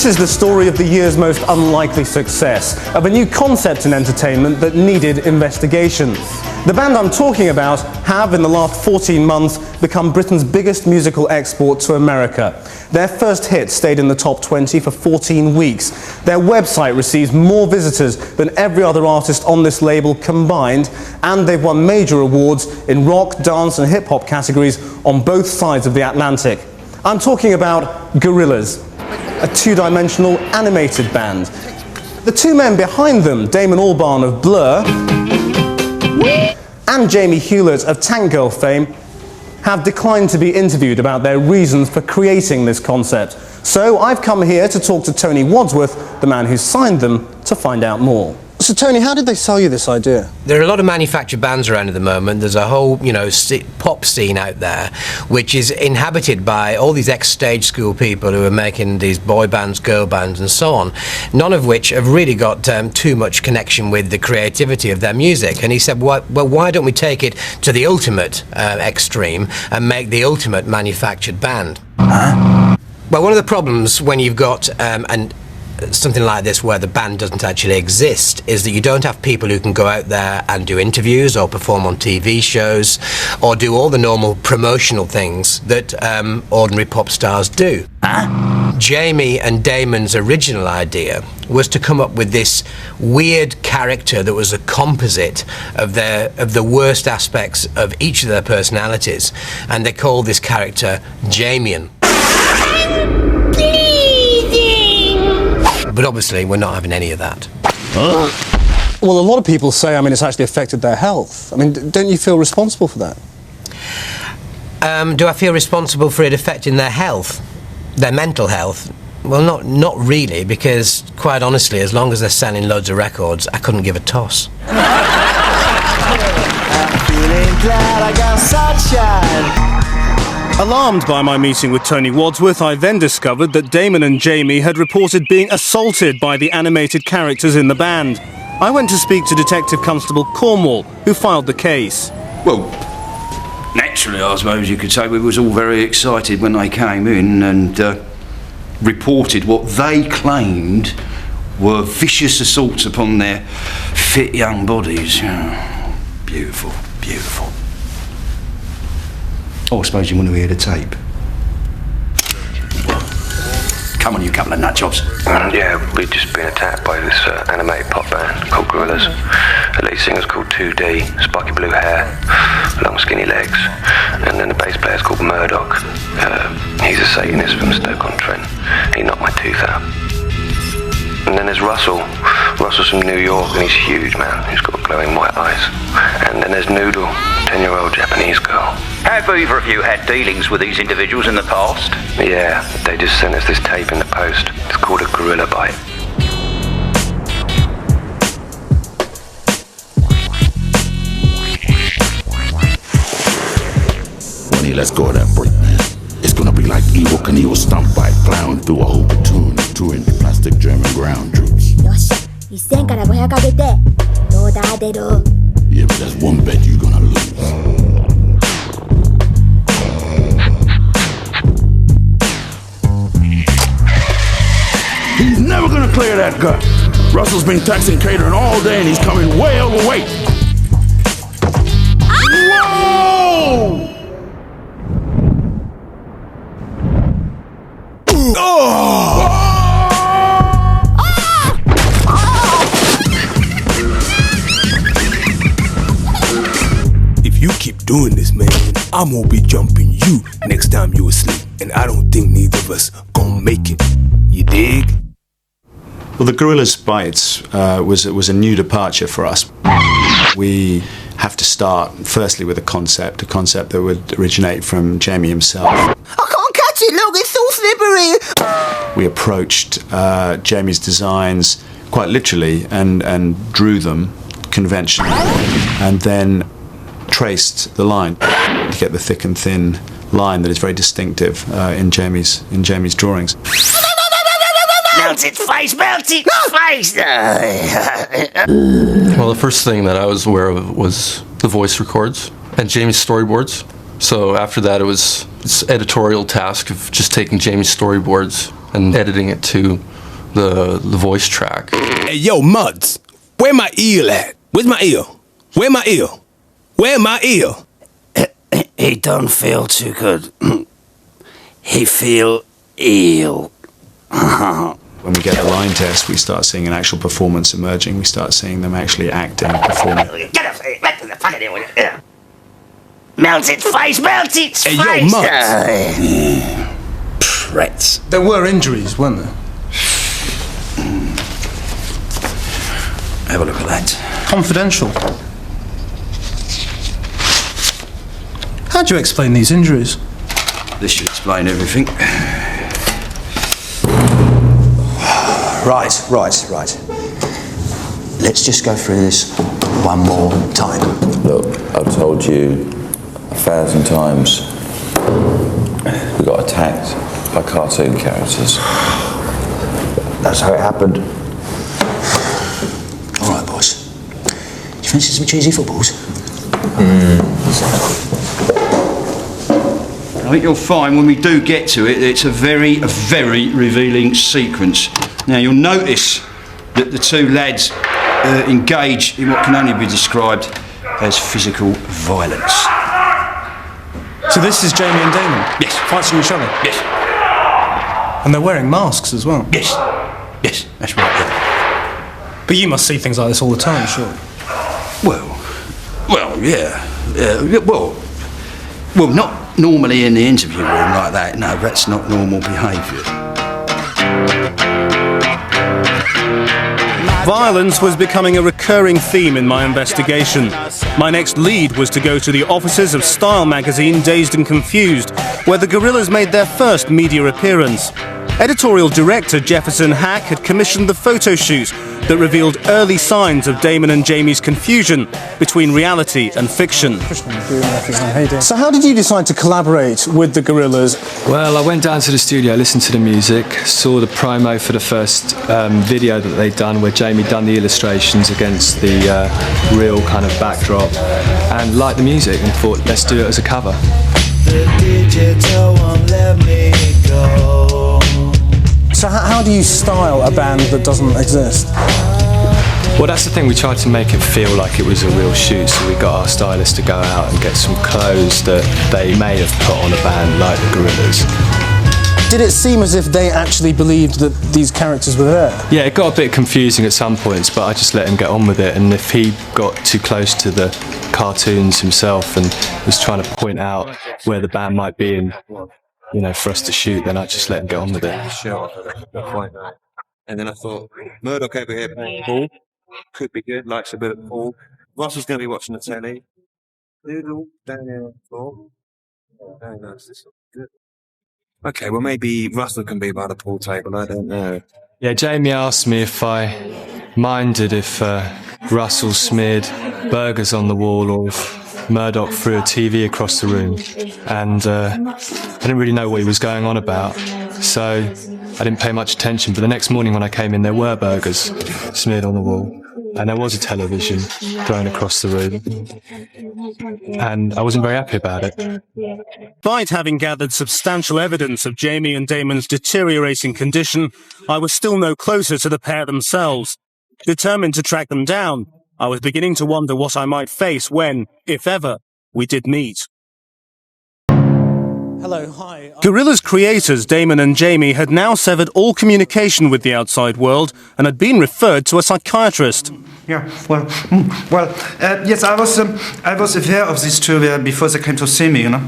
is the story of the year's most unlikely success, of a new concept in entertainment that needed investigation. The band I'm talking about have, in the last 14 months, become Britain's biggest musical export to America. Their first hit stayed in the top 20 for 14 weeks. Their website receives more visitors than every other artist on this label combined, and they've won major awards in rock, dance and hip-hop categories on both sides of the Atlantic. I'm talking about Gorillaz, a two-dimensional animated band. The two men behind them, Damon Albarn of Blur and Jamie Hewlett of Tank Girl fame, have declined to be interviewed about their reasons for creating this concept. So I've come here to talk to Tony Wadsworth, the man who signed them, to find out more. So Tony, how did they sell you this idea? There are a lot of manufactured bands around at the moment. There's a whole, pop scene out there, which is inhabited by all these ex-stage school people who are making these boy bands, girl bands, and so on. None of which have really got too much connection with the creativity of their music. And he said, well, why don't we take it to the ultimate extreme and make the ultimate manufactured band? Huh? Well, one of the problems when you've got something like this where the band doesn't actually exist is that you don't have people who can go out there and do interviews or perform on TV shows or do all the normal promotional things that ordinary pop stars do. Huh? Jamie and Damon's original idea was to come up with this weird character that was a composite of the worst aspects of each of their personalities, and they called this character Jamian. But obviously, we're not having any of that. Well, a lot of people say, it's actually affected their health. Don't you feel responsible for that? Do I feel responsible for it affecting their health? Their mental health? Well, not really, because, quite honestly, as long as they're selling loads of records, I couldn't give a toss. I'm feeling glad I got sunshine. Alarmed by my meeting with Tony Wadsworth, I then discovered that Damon and Jamie had reported being assaulted by the animated characters in the band. I went to speak to Detective Constable Cornwall, who filed the case. Well, naturally, I suppose you could say we was all very excited when they came in and reported what they claimed were vicious assaults upon their fit young bodies. Beautiful, beautiful. Oh, I suppose you want to hear the tape. Come on, you couple of nutjobs. Yeah, we've just been attacked by this animated pop band called Gorillaz. The lead singer's called 2D, spiky blue hair, long skinny legs, and then the bass player's called Murdoc. He's a Satanist from Stoke-on-Trent. He knocked my tooth out. And then there's Russell. Russell's from New York, and he's huge, man. He's got glowing white eyes. And then there's Noodle, 10-year-old Japanese girl. Have either of you had dealings with these individuals in the past? Yeah, they just sent us this tape in the post. It's called a gorilla bite. When he lets go of that break, man, it's gonna be like Evel Knievel stomped by a clown through a whole platoon of touring plastic German ground troops. よっしゃ、1000から500上げて、どうだ出る? Yeah, but that's one bet you're gonna lose. He's never gonna clear that gut. Russell's been texting catering all day and he's coming way overweight. Whoa! If you keep doing this, man, I'm gonna be jumping you next time you asleep. And I don't think neither of us gonna make it. You dig? Well, the Gorillaz Bites was a new departure for us. We have to start firstly with a concept that would originate from Jamie himself. I can't catch it, look, it's so slippery. We approached Jamie's designs quite literally and drew them conventionally, and then traced the line to get the thick and thin line that is very distinctive in Jamie's drawings. Melt its face, melt its face! Well, the first thing that I was aware of was the voice records and Jamie's storyboards. So after that, it was this editorial task of just taking Jamie's storyboards and editing it to the voice track. Hey, yo, Muds, where my eel at? Where's my eel? Where my eel? Where my eel? He don't feel too good. He feel ill. When we get the line test, we start seeing an actual performance emerging. We start seeing them actually acting, performing. Get up, back to the fucking here. Melt its face, melt its face. Hey, yo, Muds. Rats. There were injuries, weren't there? Have a look at that. Confidential. How do you explain these injuries? This should explain everything. Right. Let's just go through this one more time. Look, I've told you 1,000 times we got attacked by cartoon characters. That's how it happened. All right, boys. Do you fancy some cheesy footballs? I think you'll find when we do get to it, it's a very revealing sequence. Now, you'll notice that the two lads engage in what can only be described as physical violence. So this is Jamie and Damon? Yes. Fighting each other? Yes. And they're wearing masks as well? Yes, that's right, yeah. But you must see things like this all the time, sure? Well, yeah. Well, not normally in the interview room like that. No, that's not normal behaviour. Violence was becoming a recurring theme in my investigation. My next lead was to go to the offices of style magazine Dazed and Confused, where the Gorillaz made their first media appearance. Editorial director Jefferson Hack had commissioned the photo shoot that revealed early signs of Damon and Jamie's confusion between reality and fiction. Krishnan Guru-Murthy. So how did you decide to collaborate with the Gorillaz? Well, I went down to the studio, listened to the music, saw the promo for the first video that they'd done where Jamie done the illustrations against the real kind of backdrop, and liked the music and thought, let's do it as a cover. The digital won't let me go. So how do you style a band that doesn't exist? Well, that's the thing, we tried to make it feel like it was a real shoot, so we got our stylist to go out and get some clothes that they may have put on a band like the Gorillaz. Did it seem as if they actually believed that these characters were there? Yeah, it got a bit confusing at some points, but I just let him get on with it, and if he got too close to the cartoons himself and was trying to point out where the band might be and, you know, for us to shoot, then I just let him get on with it. And then I thought, Murdoc over here playing ball could be good, likes a bit of ball. Russell's going to be watching the telly. Noodle down here on the floor. Very nice, this is good. Okay, well maybe Russell can be by the pool table, I don't know. Yeah, Jamie asked me if I minded if Russell smeared burgers on the wall or if Murdoc threw a TV across the room. And I didn't really know what he was going on about, so I didn't pay much attention. But the next morning when I came in, there were burgers smeared on the wall. And there was a television thrown across the room. And I wasn't very happy about it. Despite having gathered substantial evidence of Jamie and Damon's deteriorating condition, I was still no closer to the pair themselves. Determined to track them down, I was beginning to wonder what I might face when, if ever, we did meet. Hello, hi. Gorillaz creators Damon and Jamie had now severed all communication with the outside world and had been referred to a psychiatrist. Yeah, yes, I was aware of these two before they came to see me, you know.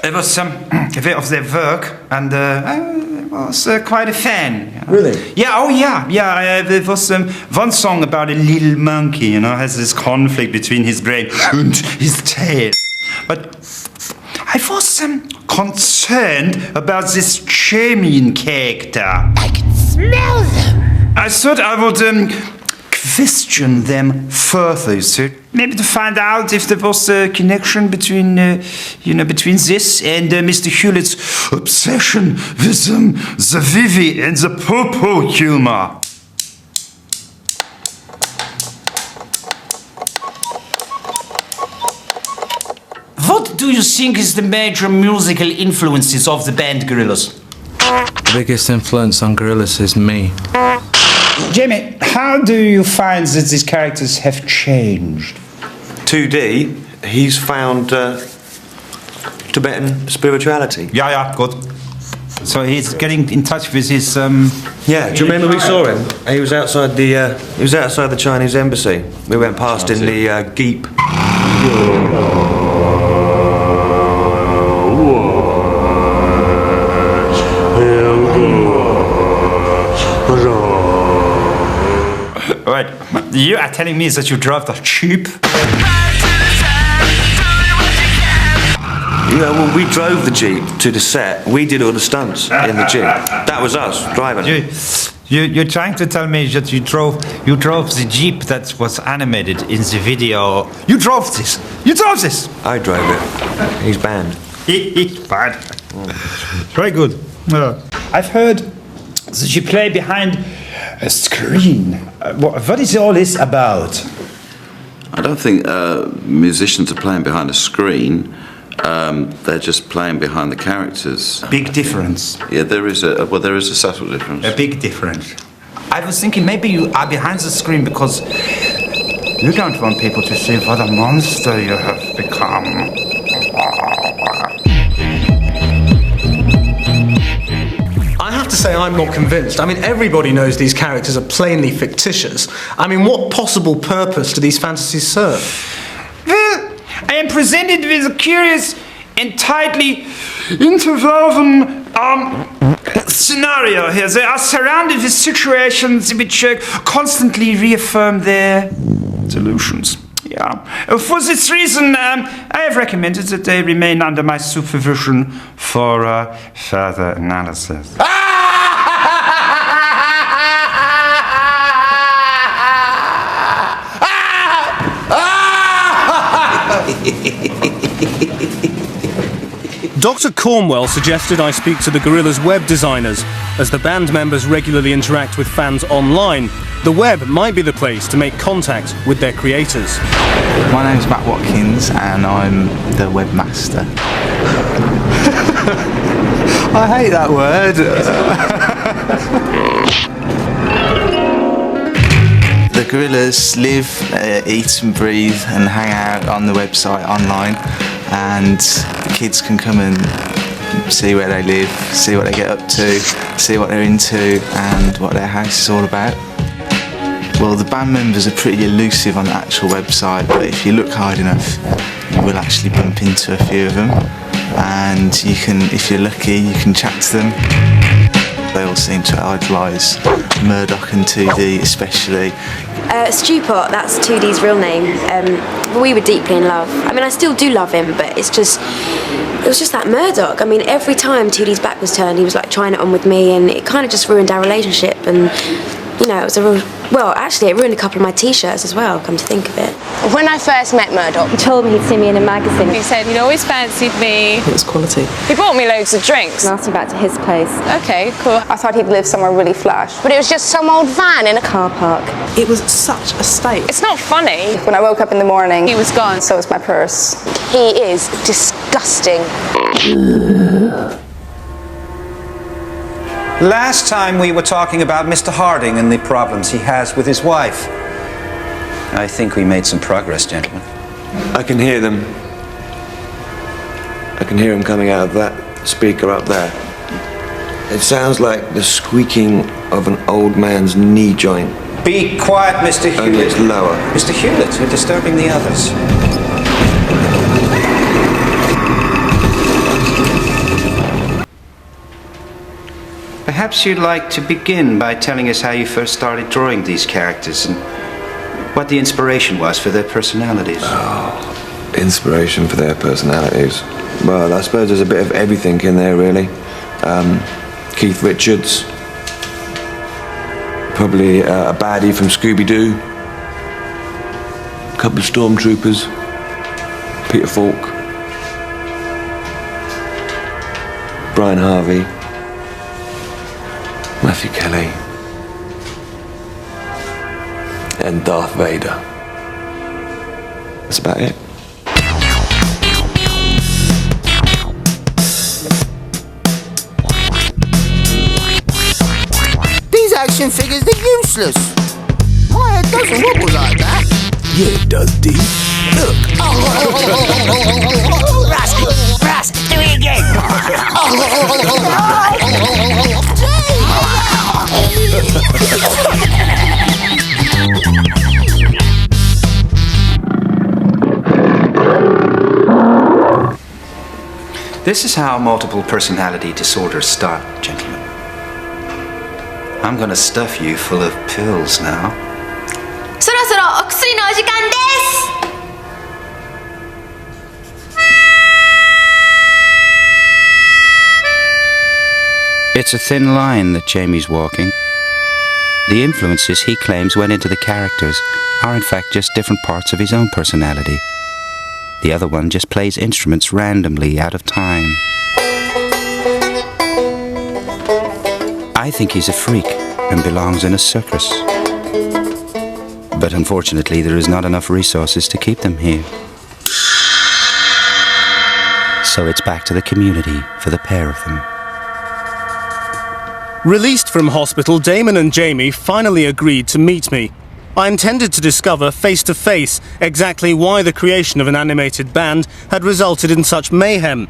I was aware of their work, and I was quite a fan. You know? Really? Yeah, oh yeah. There was one song about a little monkey, you know, has this conflict between his brain and his tail. But I was concerned about this Jamie character. I can smell them. I thought I would question them further, so maybe to find out if there was a connection between, between this and Mr. Hewlett's obsession with the Vivi and the Popo humor. What do you think is the major musical influences of the band Gorillaz? The biggest influence on Gorillaz is me. Jamie, how do you find that these characters have changed? 2D, he's found Tibetan spirituality. Yeah, good. So he's getting in touch with his. Yeah, do you remember we saw him? He was outside the Chinese embassy. We went past in the Jeep. Right, you are telling me that you drove the Jeep? Yeah, well, we drove the Jeep to the set. We did all the stunts in the Jeep. That was us driving. You're trying to tell me that you drove the Jeep that was animated in the video. You drove this. I drove it. He's banned. He's banned. Very good. I've heard that you play behind a screen. What is all this about? I don't think musicians are playing behind a screen. They're just playing behind the characters. Big difference. Yeah, there is a subtle difference. A big difference. I was thinking maybe you are behind the screen because you don't want people to see what a monster you have become. I have to say I'm not convinced. I mean, everybody knows these characters are plainly fictitious. I mean, what possible purpose do these fantasies serve? Well, I am presented with a curious and tightly interwoven scenario here. They are surrounded with situations which constantly reaffirm their delusions. Yeah. For this reason, I have recommended that they remain under my supervision for further analysis. Dr. Cornwell suggested I speak to the Gorillaz web designers. As the band members regularly interact with fans online, the web might be the place to make contact with their creators. My name's Matt Watkins and I'm the webmaster. I hate that word. The Gorillaz live, eat and breathe and hang out on the website online, and kids can come and see where they live, see what they get up to, see what they're into and what their house is all about. Well, the band members are pretty elusive on the actual website, but if you look hard enough you will actually bump into a few of them, and you can, if you're lucky, you can chat to them. They all seem to idolise Murdoc and 2D especially. Stupot, that's 2D's real name. We were deeply in love. I mean, I still do love him, but it was just that Murdoc. I mean, every time 2D's back was turned, he was like trying it on with me, and it kind of just ruined our relationship. And you know, it was a real, well, actually, it ruined a couple of my t-shirts as well, come to think of it. When I first met Murdoc, He told me he'd seen me in a magazine. he said he'd always fancied me. It was quality. He bought me loads of drinks. And asked me back to his place. Okay, cool. I thought he'd live somewhere really flash. But it was just some old van in a Car park. It was such a state. It's not funny. When I woke up in the morning, He was gone. so was my purse. He is disgusting. Last time we were talking about Mr. Harding and the problems he has with his wife. I think we made some progress, gentlemen. I can hear them. I can hear them coming out of that speaker up there. It sounds like the squeaking of an old man's knee joint. Be quiet, Mr. Hewlett. Only it's lower. Mr. Hewlett, you're disturbing the others. Perhaps you'd like to begin by telling us how you first started drawing these characters and what the inspiration was for their personalities. Oh, inspiration for their personalities. Well, I suppose there's a bit of everything in there, really. Keith Richards, probably a baddie from Scooby-Doo, a couple of stormtroopers, Peter Falk, Brian Harvey, Matthew Kelly, and Darth Vader. That's about it. action figures, they're useless. My head doesn't wobble like that. Yeah, it does, D. Look. Russ, do it again. This is how multiple personality disorders start, gentlemen. I'm gonna stuff you full of pills now. そろそろお薬のお時間です。 It's a thin line that Jamie's walking. The influences he claims went into the characters are in fact just different parts of his own personality. The other one just plays instruments randomly out of time. I think he's a freak and belongs in a circus. But unfortunately, there is not enough resources to keep them here. So it's back to the community for the pair of them. Released from hospital, Damon and Jamie finally agreed to meet me. I intended to discover face-to-face exactly why the creation of an animated band had resulted in such mayhem.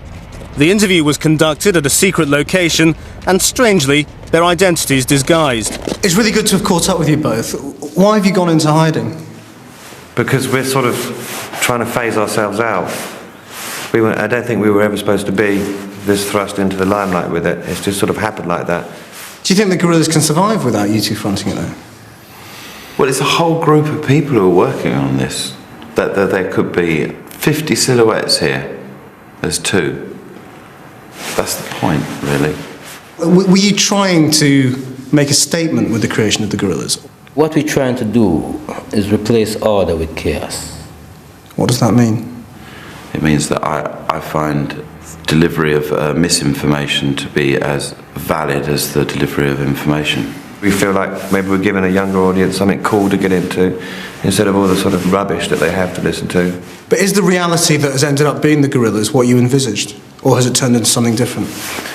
The interview was conducted at a secret location, and strangely, their identities disguised. It's really good to have caught up with you both. Why have you gone into hiding? Because we're sort of trying to phase ourselves out. I don't think we were ever supposed to be this thrust into the limelight with it. It's just sort of happened like that. Do you think the Gorillaz can survive without you two fronting it though? Well, it's a whole group of people who are working on this. That there could be 50 silhouettes here. There's 2. That's the point, really. Were you trying to make a statement with the creation of the Gorillaz? What we're trying to do is replace order with chaos. What does that mean? It means that I find delivery of misinformation to be as valid as the delivery of information. We feel like maybe we're giving a younger audience something cool to get into instead of all the sort of rubbish that they have to listen to. But is the reality that has ended up being the Gorillaz what you envisaged? Or has it turned into something different?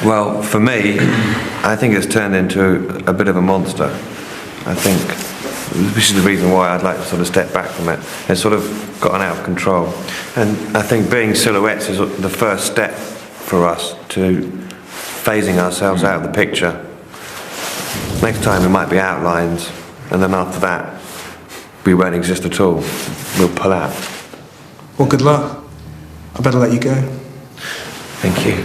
Well, for me, I think it's turned into a bit of a monster. I think this is the reason why I'd like to sort of step back from it. It's sort of gotten out of control. And I think being silhouettes is the first step for us to phasing ourselves out of the picture. Next time we might be outlines, and then after that, we won't exist at all. We'll pull out. Well, good luck. I better let you go. Thank you.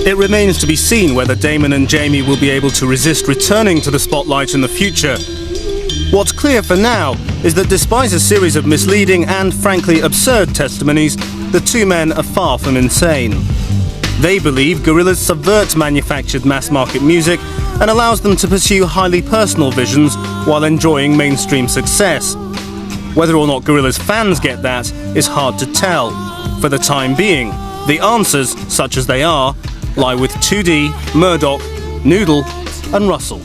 It remains to be seen whether Damon and Jamie will be able to resist returning to the spotlight in the future. What's clear for now is that despite a series of misleading and frankly absurd testimonies, the two men are far from insane. They believe Gorillaz subverts manufactured mass-market music and allows them to pursue highly personal visions while enjoying mainstream success. Whether or not Gorillaz fans get that is hard to tell. For the time being, the answers, such as they are, lie with 2D, Murdoc, Noodle and Russel.